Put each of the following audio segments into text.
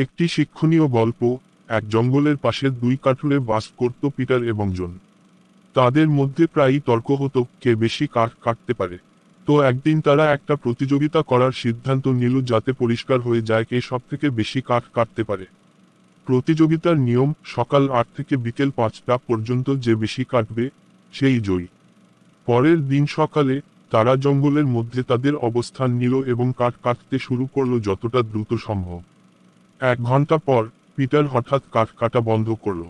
একটি শিক্ষণীয় গল্প। এক জঙ্গলের পাশের দুই কাঠুরে বাস করত পিটার এবং জন। তাদের মধ্যে প্রায়ই তর্ক হতো কে বেশি কাঠ কাটতে পারে। তো একদিন তারা একটা প্রতিযোগিতা করার সিদ্ধান্ত নিল যাতে পরিষ্কার হয়ে যায় কে সবথেকে বেশি কাঠ কাটতে পারে। প্রতিযোগিতার নিয়ম, সকাল ৮ থেকে বিকেল ৫টা পর্যন্ত যে বেশি কাটবে সেই জয়ী। পরের দিন সকালে তারা জঙ্গলের মধ্যে তাদের অবস্থান নিল এবং কাঠ কাটতে শুরু করলো যতটা দ্রুত সম্ভব। ১ ঘন্টা পর পিটার হঠাৎ কাঠ কাটা বন্ধ করল।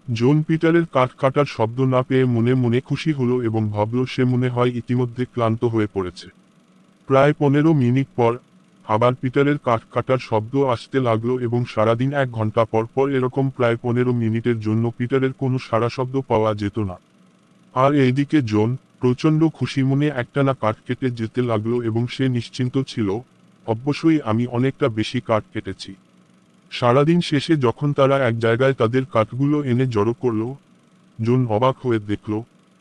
জন পিটারের কাঠ কাটার শব্দ না পেয়ে মনে মনে খুশি হলো এবং ভাবল সে মনে হয় ইতিমধ্যে ক্লান্ত হয়ে পড়েছে। প্রায় ১৫ মিনিট পর আবার পিটারের কাঠ কাটার শব্দ আসতে লাগলো এবং সারাদিন ১ ঘন্টা পর পর এরকম প্রায় ১৫ মিনিটের জন্য পিটারের কোনো সাড়া শব্দ পাওয়া যেত না। আর এইদিকে জন প্রচণ্ড খুশি মনে একটানা কাঠ কেটে যেতে লাগলো এবং সে নিশ্চিন্ত ছিল, অবশ্যই আমি অনেকটা বেশি কাঠ কেটেছি। সারাদিন শেষে যখন তারা এক জায়গায় তাদের কাঠগুলো এনে জড়ো করলো, জন অবাক হয়ে দেখল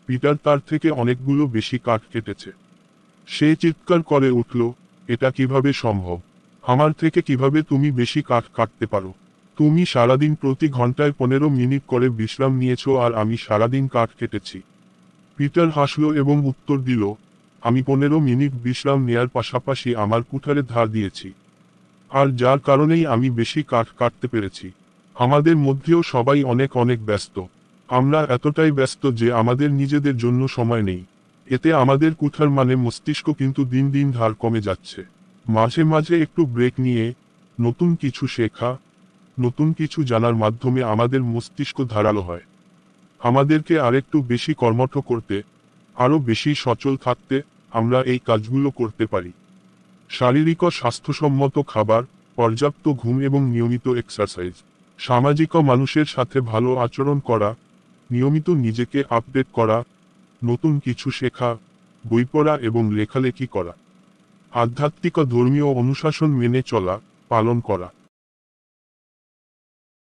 পিটার তার থেকে অনেকগুলো বেশি কাঠ কেটেছে। সে চিৎকার করে উঠল, এটা কিভাবে সম্ভব? আমার থেকে কিভাবে তুমি বেশি কাঠ কাটতে পারো? তুমি সারাদিন প্রতি ঘন্টায় ১৫ মিনিট করে বিশ্রাম নিয়েছো আর আমি সারাদিন কাঠ কেটেছি। পিটার হাসল এবং উত্তর দিল, আমি ১৫ মিনিট বিশ্রাম নেয়ার পাশাপাশি আমার কুঠারে ধার দিয়েছি। আর যার কারণেই আমি বেশি কাঠ কাটতে পেরেছি। আমাদের মধ্যেও সবাই অনেক অনেক ব্যস্ত। আমরা এতটাই ব্যস্ত যে আমাদের নিজেদের জন্য সময় নেই। এতে আমাদের কুঠার মানে মস্তিষ্ক কিন্তু দিন দিন ধার কমে যাচ্ছে। মাঝে মাঝে একটু ব্রেক নিয়ে নতুন কিছু শেখা, নতুন কিছু জানার মাধ্যমে আমাদের মস্তিষ্ক ধারালো হয়। আমাদেরকে আরেকটু বেশি কর্মঠ করতে, আরও বেশি সচল থাকতে আমরা এই কাজগুলো করতে পারি। শারীরিক ও স্বাস্থ্যসম্মত খাবার, পর্যাপ্ত ঘুম এবং নিয়মিত এক্সারসাইজ, সামাজিক মানুষের সাথে ভালো আচরণ করা, নিয়মিত নিজেকে আপডেট করা, নতুন কিছু শেখা, বই পড়া এবং লেখালেখি করা, আধ্যাত্মিক ও ধর্মীয় অনুশাসন মেনে চলা, পালন করা।